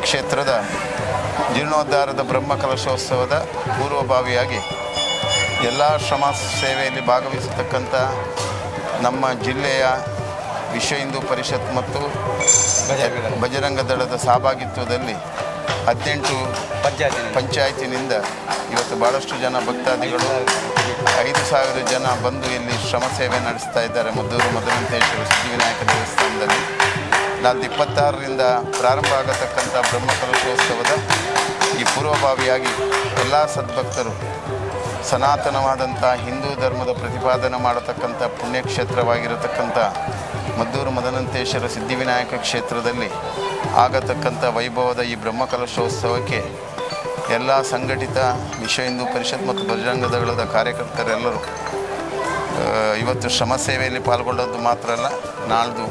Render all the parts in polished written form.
ಪುಣ್ಯಕ್ಷೇತ್ರದ ಜೀರ್ಣೋದ್ಧಾರದ ಬ್ರಹ್ಮಕಲಶೋತ್ಸವದ ಪೂರ್ವಭಾವಿಯಾಗಿ ಎಲ್ಲ ಶ್ರಮ ಸೇವೆಯಲ್ಲಿ ಭಾಗವಹಿಸತಕ್ಕಂಥ ನಮ್ಮ ಜಿಲ್ಲೆಯ ವಿಶ್ವ ಹಿಂದೂ ಪರಿಷತ್ ಮತ್ತು ಬಜರಂಗ ದಳದ ಸಹಭಾಗಿತ್ವದಲ್ಲಿ 18 ಪಂಚಾಯತಿನಿಂದ ಇವತ್ತು ಭಾಳಷ್ಟು ಜನ ಭಕ್ತಾದಿಗಳು 5,000 ಜನ ಬಂದು ಇಲ್ಲಿ ಶ್ರಮ ಸೇವೆ ನಡೆಸ್ತಾ ಇದ್ದಾರೆ. ಮದ್ದೂರು ಮಧುಮಂತೇಶ್ವರ ಸಿದ್ಧಿವಿನಾಯಕ ದೇವಸ್ಥಾನದಲ್ಲಿ 26ರಿಂದ ಪ್ರಾರಂಭ ಆಗತಕ್ಕಂಥ ಬ್ರಹ್ಮಕಲಶೋತ್ಸವದ ಈ ಪೂರ್ವಭಾವಿಯಾಗಿ ಎಲ್ಲ ಸದ್ಭಕ್ತರು ಸನಾತನವಾದಂಥ ಹಿಂದೂ ಧರ್ಮದ ಪ್ರತಿಪಾದನೆ ಮಾಡತಕ್ಕಂಥ ಪುಣ್ಯಕ್ಷೇತ್ರವಾಗಿರತಕ್ಕಂಥ ಮದ್ದೂರು ಮಧುಮಂತೇಶ್ವರ ಸಿದ್ಧಿವಿನಾಯಕ ಕ್ಷೇತ್ರದಲ್ಲಿ ಆಗತಕ್ಕಂಥ ವೈಭವದ ಈ ಬ್ರಹ್ಮಕಲಶೋತ್ಸವಕ್ಕೆ ಎಲ್ಲ ಸಂಘಟಿತ ವಿಶ್ವ ಹಿಂದೂ ಪರಿಷತ್ ಮತ್ತು ಬಜರಂಗ ದಳದ ಕಾರ್ಯಕರ್ತರೆಲ್ಲರೂ ಇವತ್ತು ಶ್ರಮ ಸೇವೆಯಲ್ಲಿ ಪಾಲ್ಗೊಳ್ಳೋದು ಮಾತ್ರ ಅಲ್ಲ, ನಾಳ್ದು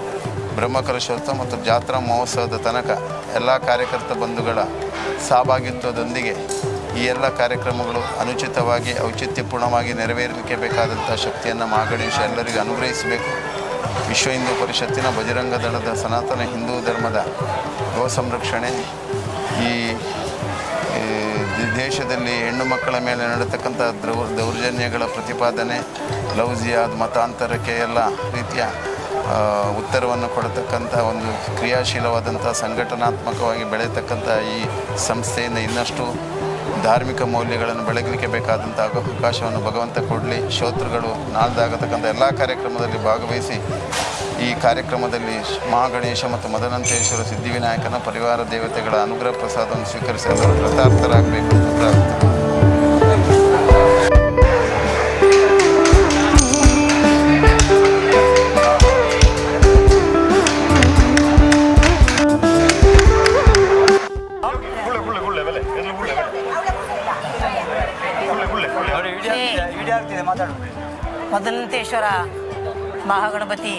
ಬ್ರಹ್ಮಕಲಶೋತ್ಸವ ಮತ್ತು ಜಾತ್ರಾ ಮಹೋತ್ಸವದ ತನಕ ಎಲ್ಲ ಕಾರ್ಯಕರ್ತ ಬಂಧುಗಳ ಸಹಭಾಗಿತ್ವದೊಂದಿಗೆ ಈ ಎಲ್ಲ ಕಾರ್ಯಕ್ರಮಗಳು ಅನುಚಿತವಾಗಿ ಔಚಿತ್ಯಪೂರ್ಣವಾಗಿ ನೆರವೇರಲಿಕ್ಕೆ ಬೇಕಾದಂಥ ಶಕ್ತಿಯನ್ನು ಮಹಾಗಣೇಶ ಎಲ್ಲರಿಗೂ ಅನುಗ್ರಹಿಸಬೇಕು. ವಿಶ್ವ ಹಿಂದೂ ಪರಿಷತ್ತಿನ ಬಜರಂಗ ದಳದ ಸನಾತನ ಹಿಂದೂ ಧರ್ಮದ ಗೋ ಸಂರಕ್ಷಣೆ, ಈ ದೇಶದಲ್ಲಿ ಹೆಣ್ಣು ಮಕ್ಕಳ ಮೇಲೆ ನಡೆತಕ್ಕಂಥ ದೌರ್ಜನ್ಯಗಳ ಪ್ರತಿಪಾದನೆ, ಲವ್ ಜಿಹಾದ್, ಮತಾಂತರಕ್ಕೆ ಎಲ್ಲ ರೀತಿಯ ಉತ್ತರವನ್ನು ಕೊಡತಕ್ಕಂಥ ಒಂದು ಕ್ರಿಯಾಶೀಲವಾದಂಥ ಸಂಘಟನಾತ್ಮಕವಾಗಿ ಬೆಳೆಯತಕ್ಕಂಥ ಈ ಸಂಸ್ಥೆಯಿಂದ ಇನ್ನಷ್ಟು ಧಾರ್ಮಿಕ ಮೌಲ್ಯಗಳನ್ನು ಬೆಳಗಲಿಕ್ಕೆ ಬೇಕಾದಂಥ ಅವಕಾಶವನ್ನು ಭಗವಂತ ಕೊಡಲಿ. ಶ್ರೋತೃಗಳು ನಾಳ್ದಾಗತಕ್ಕಂಥ ಎಲ್ಲ ಕಾರ್ಯಕ್ರಮದಲ್ಲಿ ಭಾಗವಹಿಸಿ ಈ ಕಾರ್ಯಕ್ರಮದಲ್ಲಿ ಮಹಾಗಣೇಶ ಮತ್ತು ಮಧುಮಂತೇಶ್ವರ ಸಿದ್ಧಿವಿನಾಯಕನ ಪರಿವಾರ ದೇವತೆಗಳ ಅನುಗ್ರಹ ಪ್ರಸಾದವನ್ನು ಸ್ವೀಕರಿಸಿ ಎಲ್ಲರೂ ಕೃತಾರ್ಥರಾಗಬೇಕು ಅಂತ ಪ್ರಾರ್ಥನೆ. ಮಧುಮಂತೇಶ್ವರ ಮಹಾಗಣಪತಿ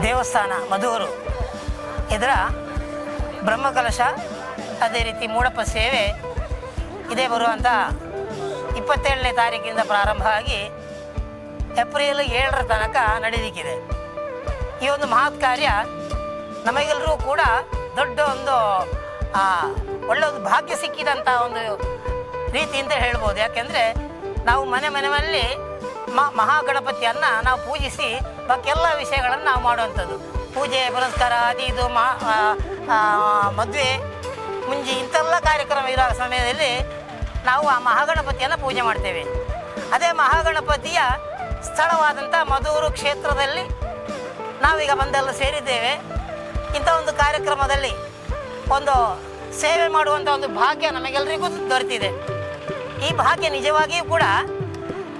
ದೇವಸ್ಥಾನ ಮಧೂರು ಇದರ ಬ್ರಹ್ಮಕಲಶ, ಅದೇ ರೀತಿ ಮೂಡಪ್ಪ ಸೇವೆ ಇದೇ ಬರುವಂಥ 27ನೇ ತಾರೀಕಿಂದ ಪ್ರಾರಂಭ ಆಗಿ ಏಪ್ರಿಲ್ 7ರ ತನಕ ನಡೆಯಲಿಕ್ಕಿದೆ. ಈ ಒಂದು ಮಹತ್ ಕಾರ್ಯ ನಮಗೆಲ್ಲರೂ ಕೂಡ ದೊಡ್ಡ ಒಂದು ಒಳ್ಳೆಯ ಒಂದು ಭಾಗ್ಯ ಸಿಕ್ಕಿದಂಥ ಒಂದು ರೀತಿ ಅಂತ ಹೇಳ್ಬೋದು. ಯಾಕೆಂದರೆ ನಾವು ಮನೆಯಲ್ಲಿ ಮಹಾಗಣಪತಿಯನ್ನು ನಾವು ಪೂಜಿಸಿ ಬಾಕಿಯೆಲ್ಲ ವಿಷಯಗಳನ್ನು ನಾವು ಮಾಡುವಂಥದ್ದು, ಪೂಜೆ ಪುರಸ್ಕಾರ ಅದು ಇದು ಮದುವೆ ಮುಂಜಿ ಇಂಥೆಲ್ಲ ಕಾರ್ಯಕ್ರಮ ಇರೋ ಸಮಯದಲ್ಲಿ ನಾವು ಆ ಮಹಾಗಣಪತಿಯನ್ನು ಪೂಜೆ ಮಾಡ್ತೇವೆ. ಅದೇ ಮಹಾಗಣಪತಿಯ ಸ್ಥಳವಾದಂಥ ಮಧೂರು ಕ್ಷೇತ್ರದಲ್ಲಿ ನಾವೀಗ ಬಂದೆಲ್ಲ ಸೇರಿದ್ದೇವೆ. ಇಂಥ ಒಂದು ಕಾರ್ಯಕ್ರಮದಲ್ಲಿ ಒಂದು ಸೇವೆ ಮಾಡುವಂಥ ಒಂದು ಭಾಗ್ಯ ನಮಗೆಲ್ಲರಿಗೂ ದೊರೆತಿದೆ. ಈ ಭಾಗ್ಯ ನಿಜವಾಗಿಯೂ ಕೂಡ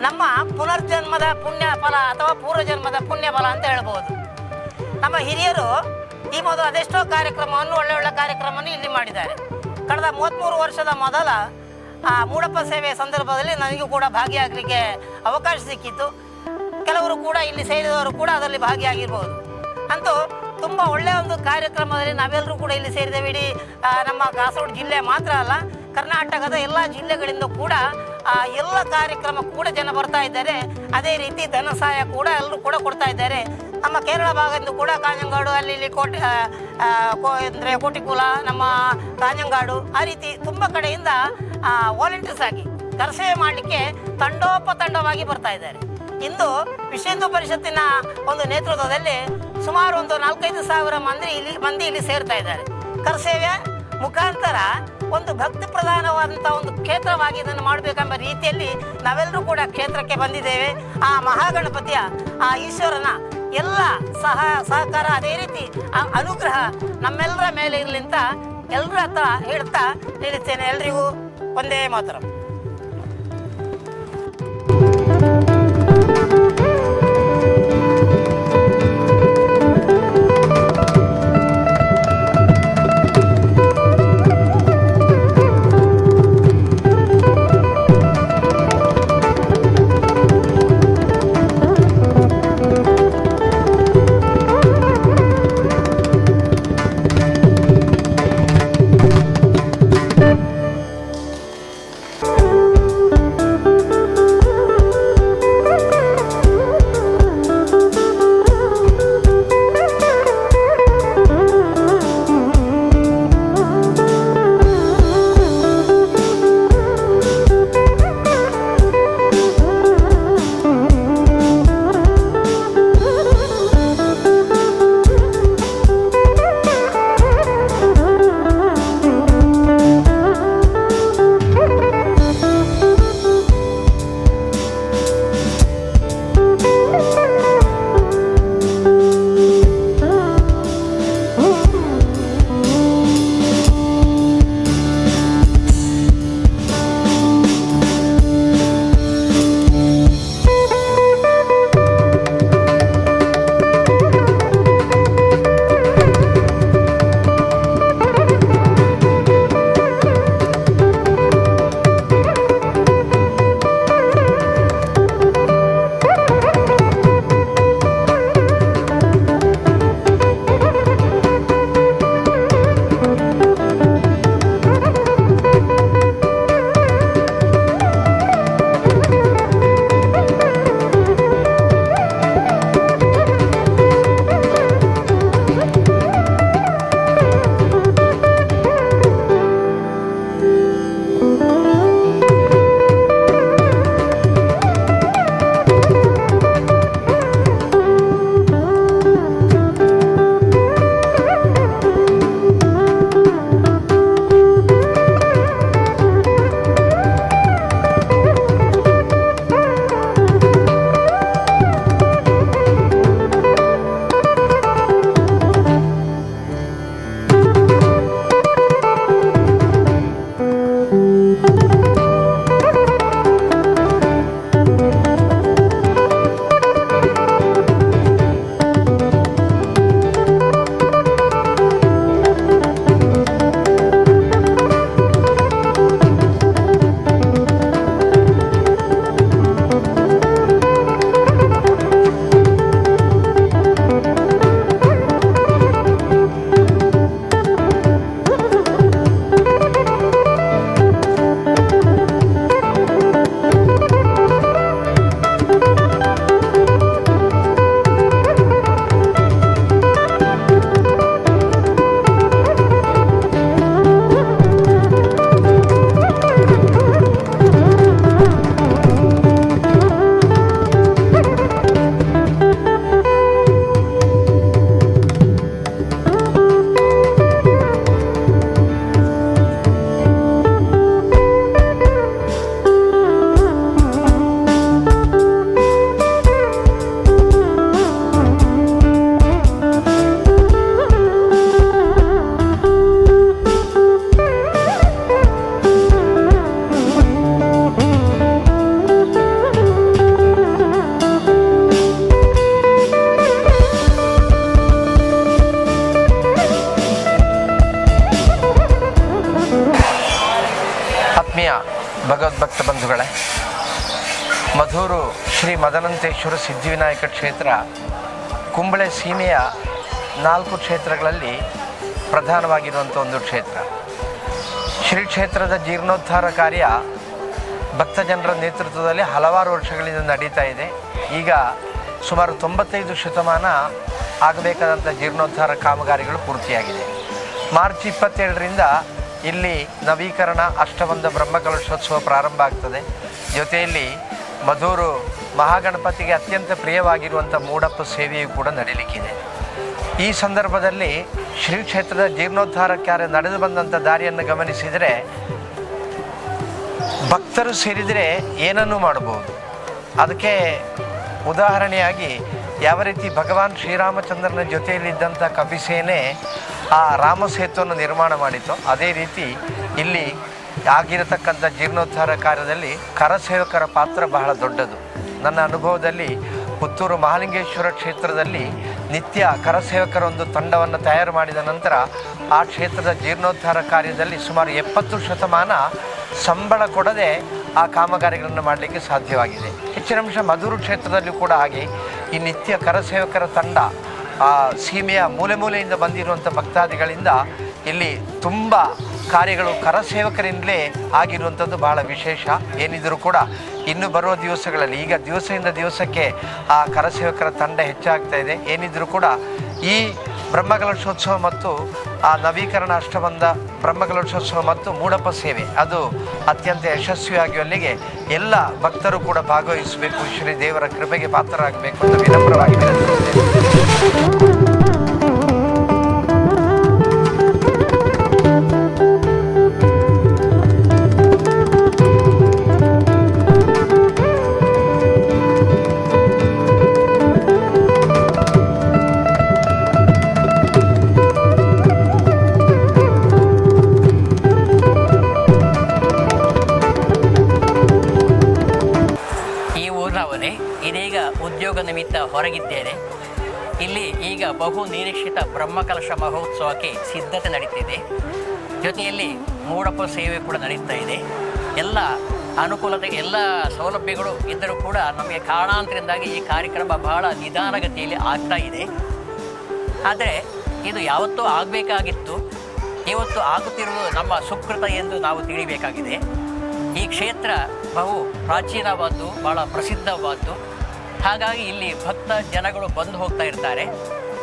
ನಮ್ಮ ಪುನರ್ಜನ್ಮದ ಪುಣ್ಯ ಫಲ ಅಥವಾ ಪೂರ್ವಜನ್ಮದ ಪುಣ್ಯ ಫಲ ಅಂತ ಹೇಳ್ಬೋದು. ನಮ್ಮ ಹಿರಿಯರು ಈ ಮೊದಲು ಅದೆಷ್ಟೋ ಕಾರ್ಯಕ್ರಮವನ್ನು ಒಳ್ಳೆ ಕಾರ್ಯಕ್ರಮವನ್ನು ಇಲ್ಲಿ ಮಾಡಿದ್ದಾರೆ. ಕಳೆದ 33 ವರ್ಷದ ಮೊದಲ ಮೂಡಪ್ಪ ಸೇವೆಯ ಸಂದರ್ಭದಲ್ಲಿ ನನಗೂ ಕೂಡ ಭಾಗಿಯಾಗಲಿಕ್ಕೆ ಅವಕಾಶ ಸಿಕ್ಕಿತ್ತು. ಕೆಲವರು ಕೂಡ ಇಲ್ಲಿ ಸೇರಿದವರು ಕೂಡ ಅದರಲ್ಲಿ ಭಾಗಿಯಾಗಿರ್ಬೋದು. ಅಂತೂ ತುಂಬ ಒಳ್ಳೆಯ ಒಂದು ಕಾರ್ಯಕ್ರಮದಲ್ಲಿ ನಾವೆಲ್ಲರೂ ಕೂಡ ಇಲ್ಲಿ ಸೇರಿದ್ದೇವೆ. ಇಡೀ ನಮ್ಮ ಕಾಸರಗೋಡು ಜಿಲ್ಲೆ ಮಾತ್ರ ಅಲ್ಲ, ಕರ್ನಾಟಕದ ಎಲ್ಲ ಜಿಲ್ಲೆಗಳಿಂದ ಕೂಡ ಎಲ್ಲ ಕಾರ್ಯಕ್ರಮ ಕೂಡ ಜನ ಬರ್ತಾ ಇದ್ದಾರೆ. ಅದೇ ರೀತಿ ಧನ ಸಹಾಯ ಕೂಡ ಎಲ್ಲರೂ ಕೂಡ ಕೊಡ್ತಾ ಇದ್ದಾರೆ. ನಮ್ಮ ಕೇರಳ ಭಾಗದಿಂದ ಕೂಡ ಕಾಂಜಂಗಾಡು, ಅಲ್ಲಿ ಅಂದರೆ ಕೋಟಿಕುಲ, ನಮ್ಮ ಕಾಂಜಂಗಾಡು, ಆ ರೀತಿ ತುಂಬ ಕಡೆಯಿಂದ ವಾಲಂಟಿಯರ್ಸ್ ಆಗಿ ಕರಸೇವೆ ಮಾಡಲಿಕ್ಕೆ ತಂಡೋಪತಂಡವಾಗಿ ಬರ್ತಾ ಇದ್ದಾರೆ. ಇಂದು ವಿಶ್ವ ಹಿಂದೂ ಪರಿಷತ್ತಿನ ಒಂದು ನೇತೃತ್ವದಲ್ಲಿ ಸುಮಾರು ಒಂದು 4-5 ಸಾವಿರ ಮಂದಿ ಇಲ್ಲಿ ಸೇರ್ತಾ ಇದ್ದಾರೆ. ಕರಸೇವೆ ಮುಖಾಂತರ ಒಂದು ಭಕ್ತಿ ಪ್ರಧಾನವಾದಂಥ ಒಂದು ಕ್ಷೇತ್ರವಾಗಿ ಇದನ್ನು ಮಾಡಬೇಕೆಂಬ ರೀತಿಯಲ್ಲಿ ನಾವೆಲ್ಲರೂ ಕೂಡ ಕ್ಷೇತ್ರಕ್ಕೆ ಬಂದಿದ್ದೇವೆ. ಆ ಮಹಾಗಣಪತಿಯ ಆ ಈಶ್ವರನ ಎಲ್ಲ ಸಹಕಾರ, ಅದೇ ರೀತಿ ಆ ಅನುಗ್ರಹ ನಮ್ಮೆಲ್ಲರ ಮೇಲೆ ಇರಲಿ ಅಂತ ಎಲ್ಲರ ಹತ್ರ ಹೇಳ್ತಾ ನಿಲ್ಲಿಸ್ತೇನೆ. ಎಲ್ರಿಗೂ ಒಂದೇ ಮಾತರಂ. ಭಗವದ್ಭಕ್ತ ಬಂಧುಗಳೇ, ಮಧೂರು ಶ್ರೀ ಮದನಂತೇಶ್ವರ ಸಿದ್ಧಿವಿನಾಯಕ ಕ್ಷೇತ್ರ ಕುಂಬಳೆ ಸೀಮೆಯ 4 ಕ್ಷೇತ್ರಗಳಲ್ಲಿ ಪ್ರಧಾನವಾಗಿರುವಂಥ ಒಂದು ಕ್ಷೇತ್ರ. ಶ್ರೀ ಕ್ಷೇತ್ರದ ಜೀರ್ಣೋದ್ಧಾರ ಕಾರ್ಯ ಭಕ್ತಜನರ ನೇತೃತ್ವದಲ್ಲಿ ಹಲವಾರು ವರ್ಷಗಳಿಂದ ನಡೀತಾ ಇದೆ. ಈಗ ಸುಮಾರು 95 ಶತಮಾನ ಆಗಬೇಕಾದಂಥ ಜೀರ್ಣೋದ್ಧಾರ ಕಾಮಗಾರಿಗಳು ಪೂರ್ತಿಯಾಗಿದೆ. ಮಾರ್ಚ್ 27ರಿಂದ ಇಲ್ಲಿ ನವೀಕರಣ ಅಷ್ಟಬಂಧ ಬ್ರಹ್ಮಕಲಶೋತ್ಸವ ಪ್ರಾರಂಭ ಆಗ್ತದೆ. ಜೊತೆಯಲ್ಲಿ ಮಧೂರು ಮಹಾಗಣಪತಿಗೆ ಅತ್ಯಂತ ಪ್ರಿಯವಾಗಿರುವಂಥ ಮೂಡಪ್ಪ ಸೇವೆಯೂ ಕೂಡ ನಡೀಲಿಕ್ಕಿದೆ. ಈ ಸಂದರ್ಭದಲ್ಲಿ ಶ್ರೀ ಕ್ಷೇತ್ರದ ಜೀರ್ಣೋದ್ಧಾರ ಕಾರ್ಯ ನಡೆದು ಬಂದಂಥ ದಾರಿಯನ್ನು ಗಮನಿಸಿದರೆ ಭಕ್ತರು ಸೇರಿದರೆ ಏನನ್ನೂ ಮಾಡಬಹುದು. ಅದಕ್ಕೆ ಉದಾಹರಣೆಯಾಗಿ ಯಾವ ರೀತಿ ಭಗವಾನ್ ಶ್ರೀರಾಮಚಂದ್ರನ ಜೊತೆಯಲ್ಲಿದ್ದಂಥ ಕಪಿಸೇನೆ ಆ ರಾಮಸೇತುವನ್ನು ನಿರ್ಮಾಣ ಮಾಡಿತು, ಅದೇ ರೀತಿ ಇಲ್ಲಿ ಆಗಿರತಕ್ಕಂಥ ಜೀರ್ಣೋದ್ಧಾರ ಕಾರ್ಯದಲ್ಲಿ ಕರಸೇವಕರ ಪಾತ್ರ ಬಹಳ ದೊಡ್ಡದು. ನನ್ನ ಅನುಭವದಲ್ಲಿ ಪುತ್ತೂರು ಮಹಾಲಿಂಗೇಶ್ವರ ಕ್ಷೇತ್ರದಲ್ಲಿ ನಿತ್ಯ ಕರಸೇವಕರ ಒಂದು ತಂಡವನ್ನು ತಯಾರು ಮಾಡಿದ ನಂತರ ಆ ಕ್ಷೇತ್ರದ ಜೀರ್ಣೋದ್ಧಾರ ಕಾರ್ಯದಲ್ಲಿ ಸುಮಾರು 70 ಶತಮಾನ ಸಂಬಳ ಕೊಡದೆ ಆ ಕಾಮಗಾರಿಗಳನ್ನು ಮಾಡಲಿಕ್ಕೆ ಸಾಧ್ಯವಾಗಿದೆ. ಹೆಚ್ಚಿನ ಅಂಶ ಮಧೂರು ಕ್ಷೇತ್ರದಲ್ಲೂ ಕೂಡ ಹಾಗೆ ಈ ನಿತ್ಯ ಕರಸೇವಕರ ತಂಡ ಆ ಸೀಮೆಯ ಮೂಲೆ ಮೂಲೆಯಿಂದ ಬಂದಿರುವಂಥ ಭಕ್ತಾದಿಗಳಿಂದ ಇಲ್ಲಿ ತುಂಬ ಕಾರ್ಯಗಳು ಕರಸೇವಕರಿಂದಲೇ ಆಗಿರುವಂಥದ್ದು ಬಹಳ ವಿಶೇಷ. ಏನಿದ್ರೂ ಕೂಡ ಇನ್ನು ಬರುವ ದಿವಸಗಳಲ್ಲಿ ಈಗ ದಿವಸದಿಂದ ದಿವಸಕ್ಕೆ ಆ ಕರಸೇವಕರ ತಂಡ ಹೆಚ್ಚಾಗ್ತಾ ಇದೆ. ಏನಿದ್ರೂ ಕೂಡ ಈ ಬ್ರಹ್ಮಕಲಶೋತ್ಸವ ಮತ್ತು ಆ ನವೀಕರಣ ಅಷ್ಟಬಂಧ ಬ್ರಹ್ಮಕಲಶೋತ್ಸವ ಮತ್ತು ಮೂಡಪ್ಪ ಸೇವೆ ಅದು ಅತ್ಯಂತ ಯಶಸ್ವಿಯಾಗುವಲ್ಲಿಗೆ ಎಲ್ಲ ಭಕ್ತರು ಕೂಡ ಭಾಗವಹಿಸಬೇಕು, ಶ್ರೀ ದೇವರ ಕೃಪೆಗೆ ಪಾತ್ರರಾಗಬೇಕು ಅಂತ ವಿನಮ್ರವಾಗಿ ವಿನಂತಿಸುತ್ತೇನೆ. ಇದೀಗ ಉದ್ಯೋಗ ನಿಮಿತ್ತ ಹೊರಗಿದ್ದೇನೆ. ಇಲ್ಲಿ ಈಗ ಬಹು ನಿರೀಕ್ಷಿತ ಬ್ರಹ್ಮಕಲಶ ಮಹೋತ್ಸವಕ್ಕೆ ಸಿದ್ಧತೆ ನಡೀತಿದೆ. ಜೊತೆಯಲ್ಲಿ ಮೂಡಪ್ಪ ಸೇವೆ ಕೂಡ ನಡೀತಾ ಇದೆ. ಎಲ್ಲ ಅನುಕೂಲತೆ ಎಲ್ಲ ಸೌಲಭ್ಯಗಳು ಇದ್ದರೂ ಕೂಡ ನಮಗೆ ಕಾರಣಾಂತರದಿಂದಾಗಿ ಈ ಕಾರ್ಯಕ್ರಮ ಬಹಳ ನಿಧಾನಗತಿಯಲ್ಲಿ ಆಗ್ತಾ ಇದೆ. ಆದರೆ ಇದು ಯಾವತ್ತೂ ಆಗಬೇಕಾಗಿತ್ತು, ಇವತ್ತು ಆಗುತ್ತಿರುವುದು ನಮ್ಮ ಸುಕೃತ ಎಂದು ನಾವು ತಿಳಿಬೇಕಾಗಿದೆ. ಈ ಕ್ಷೇತ್ರ ಬಹು ಪ್ರಾಚೀನವಾದ್ದು, ಬಹಳ ಪ್ರಸಿದ್ಧವಾದ್ದು. ಹಾಗಾಗಿ ಇಲ್ಲಿ ಭಕ್ತ ಜನಗಳು ಬಂದು ಹೋಗ್ತಾ ಇರ್ತಾರೆ.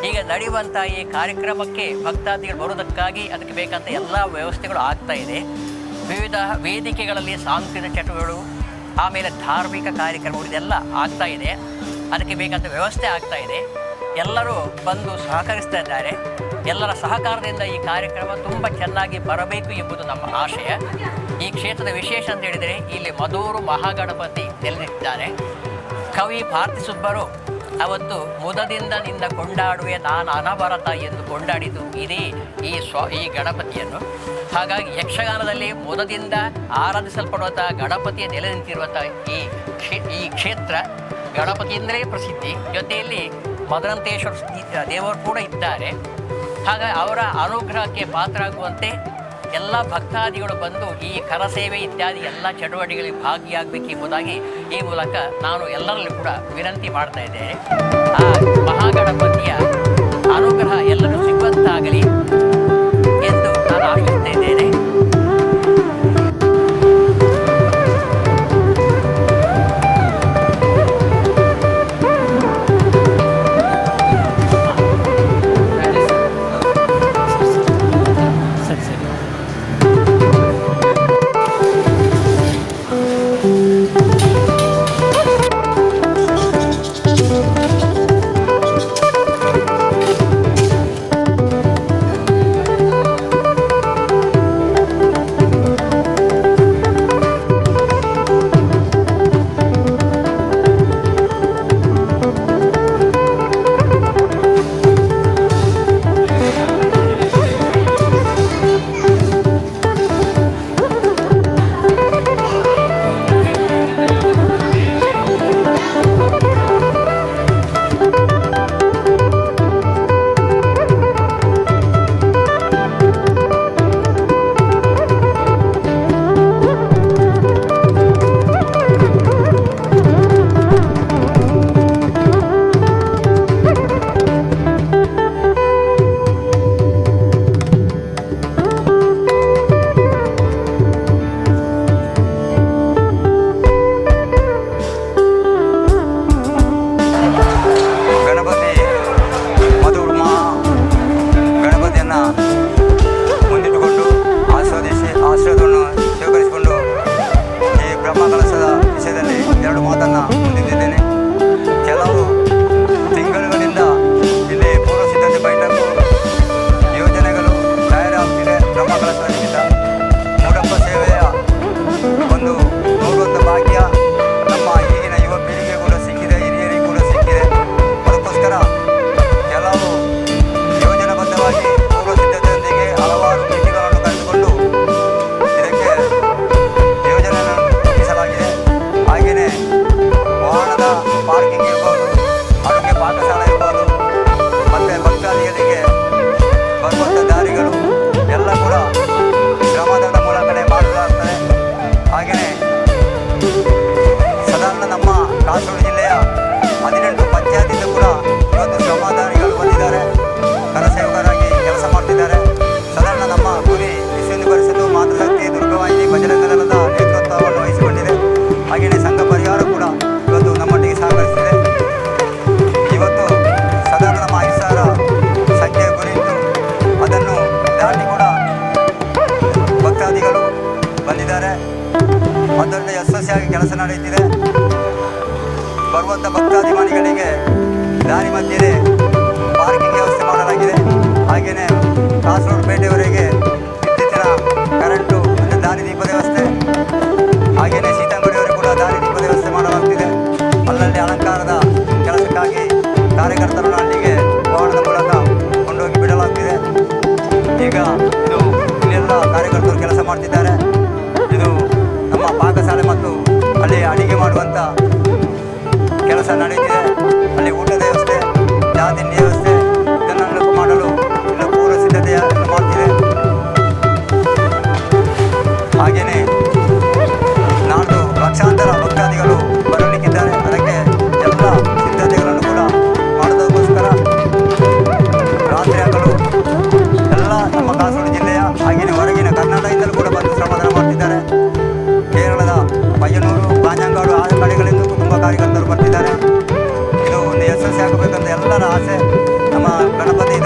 ಈಗ ನಡೆಯುವಂಥ ಈ ಕಾರ್ಯಕ್ರಮಕ್ಕೆ ಭಕ್ತಾದಿಗಳು ಬರೋದಕ್ಕಾಗಿ ಅದಕ್ಕೆ ಬೇಕಂತ ಎಲ್ಲ ವ್ಯವಸ್ಥೆಗಳು ಆಗ್ತಾ ಇದೆ. ವಿವಿಧ ವೇದಿಕೆಗಳಲ್ಲಿ ಸಾಂಸ್ಕೃತಿಕ ಚಟುವಟಿಕೆಗಳು, ಆಮೇಲೆ ಧಾರ್ಮಿಕ ಕಾರ್ಯಕ್ರಮಗಳು ಇದೆಲ್ಲ ಆಗ್ತಾ ಇದೆ. ಅದಕ್ಕೆ ಬೇಕಂತ ವ್ಯವಸ್ಥೆ ಆಗ್ತಾ ಇದೆ. ಎಲ್ಲರೂ ಬಂದು ಸಹಕರಿಸ್ತಾ ಇದ್ದಾರೆ. ಎಲ್ಲರ ಸಹಕಾರದಿಂದ ಈ ಕಾರ್ಯಕ್ರಮ ತುಂಬ ಚೆನ್ನಾಗಿ ಬರಬೇಕು ಎಂಬುದು ನಮ್ಮ ಆಶಯ. ಈ ಕ್ಷೇತ್ರದ ವಿಶೇಷ ಅಂತ ಹೇಳಿದರೆ ಇಲ್ಲಿ ಮಧೂರು ಮಹಾಗಣಪತಿ ನೆಲೆಸಿದ್ದಾರೆ. ಕವಿ ಪಾರ್ಥಿಸುಬ್ಬರು ಅವತ್ತು ಮುದದಿಂದ ನಿಂದ ಕೊಂಡಾಡುವೆ ನಾನು ಅನವರತ ಎಂದು ಕೊಂಡಾಡಿದ್ದು ಇದೇ ಈ ಗಣಪತಿಯನ್ನು. ಹಾಗಾಗಿ ಯಕ್ಷಗಾನದಲ್ಲಿ ಮುದದಿಂದ ಆರಾಧಿಸಲ್ಪಡುವಂಥ ಗಣಪತಿಯ ನೆಲೆ ನಿಂತಿರುವಂಥ ಈ ಕ್ಷೇತ್ರ ಗಣಪತಿಯಿಂದಲೇ ಪ್ರಸಿದ್ಧಿ. ಜೊತೆಯಲ್ಲಿ ಮದನಂತೇಶ್ವರ ದೇವರು ಕೂಡ ಇದ್ದಾರೆ. ಹಾಗಾಗಿ ಅವರ ಅನುಗ್ರಹಕ್ಕೆ ಪಾತ್ರರಾಗುವಂತೆ ಎಲ್ಲ ಭಕ್ತಾದಿಗಳು ಬಂದು ಈ ಕರಸೇವೆ ಇತ್ಯಾದಿ ಎಲ್ಲ ಚಟುವಟಿಕೆಗಳಿಗೆ ಭಾಗಿಯಾಗಬೇಕೆಂಬುದಾಗಿ ಈ ಮೂಲಕ ನಾನು ಎಲ್ಲರಲ್ಲೂ ಕೂಡ ವಿನಂತಿ ಮಾಡ್ತಾ ಇದ್ದೇನೆ. ಆ ಮಹಾಗಣಪತಿಯ ಅನುಗ್ರಹ ಎಲ್ಲರೂ ಸಿಗುವಂತಾಗಲಿ ಎಂದು ನಾನು ಆಶಿಸ್ತಾ ಇದ್ದೇನೆ. ಹಾಗೆಯೇ ಕಾಸರಗೋಡು ಪೇಟೆಯವರೆಗೆ ವಿದ್ಯುತ್ತಿನ ಕರೆಂಟು ಮತ್ತು ದಾರಿದೀಪ ವ್ಯವಸ್ಥೆ, ಹಾಗೆಯೇ ಸೀತಂಗಡಿಯವರೆಗೆ ಕೂಡ ದಾರಿದೀಪ ವ್ಯವಸ್ಥೆ ಮಾಡಲಾಗ್ತಿದೆ. ಅಲ್ಲಲ್ಲಿ ಅಲಂಕಾರದ ಕೆಲಸಕ್ಕಾಗಿ ಕಾರ್ಯಕರ್ತರನ್ನು ಅಲ್ಲಿಗೆ ವಾಹನದ ಮೂಲಕ ಕೊಂಡೋಗಿ ಬಿಡಲಾಗ್ತಿದೆ. ಈಗ ಇದು ಇಲ್ಲೆಲ್ಲ ಕಾರ್ಯಕರ್ತರು ಕೆಲಸ ಮಾಡ್ತಿದ್ದಾರೆ. ಇದು ನಮ್ಮ ಪಾಕಶಾಲೆ ಮತ್ತು ಅಲ್ಲಿ ಅಡಿಗೆ ಮಾಡುವಂಥ ಕೆಲಸ ನಡೆಯುತ್ತಿದೆ. ಅಲ್ಲಿ ಊಟದ ವ್ಯವಸ್ಥೆ, ಚಹಾ ತಿಂಡಿ ವ್ಯವಸ್ಥೆ ಇದನ್ನೆಲ್ಲ ಮಾಡಲು ಇನ್ನು ಪೂರ್ವ ಸಿದ್ಧತೆಯನ್ನು ಮಾಡ್ತಿದೆ. ಹಾಗೆಯೇ ನಾಡ್ದು ಲಕ್ಷಾಂತರ ಭಕ್ತಾದಿಗಳು ಬರಲಿಕ್ಕಿದ್ದಾರೆ. ಅದಕ್ಕೆ ಎಲ್ಲ ಸಿದ್ಧತೆಗಳನ್ನು ಕೂಡ ಮಾಡೋದಕ್ಕೋಸ್ಕರ ರಾತ್ರಿ ಹಗಲು ಎಲ್ಲ ನಮ್ಮ ಕಾಸರಗೋಡು ಜಿಲ್ಲೆಯ ಹಾಗೆಯೇ ಹೊರಗಿನ ಕರ್ನಾಟಕದಿಂದಲೂ ಕೂಡ ಬಂದು ಶ್ರಮದಾನ ಮಾಡ್ತಿದ್ದಾರೆ. ಕೇರಳದ ಪಯ್ಯನೂರು, ಕಾಂಜಂಗಾಡು ಆ ಕಡೆಗಳಿಂದ ತುಂಬ ಕಾರ್ಯಕರ್ತರು ಬರ್ತಿದ್ದಾರೆ. ಇದು ಒಂದು ಯಶಸ್ವಿ ಆಗಬೇಕಂತ ಎಲ್ಲರ ಆಸೆ. ನಮ್ಮ ಗಣಪತಿ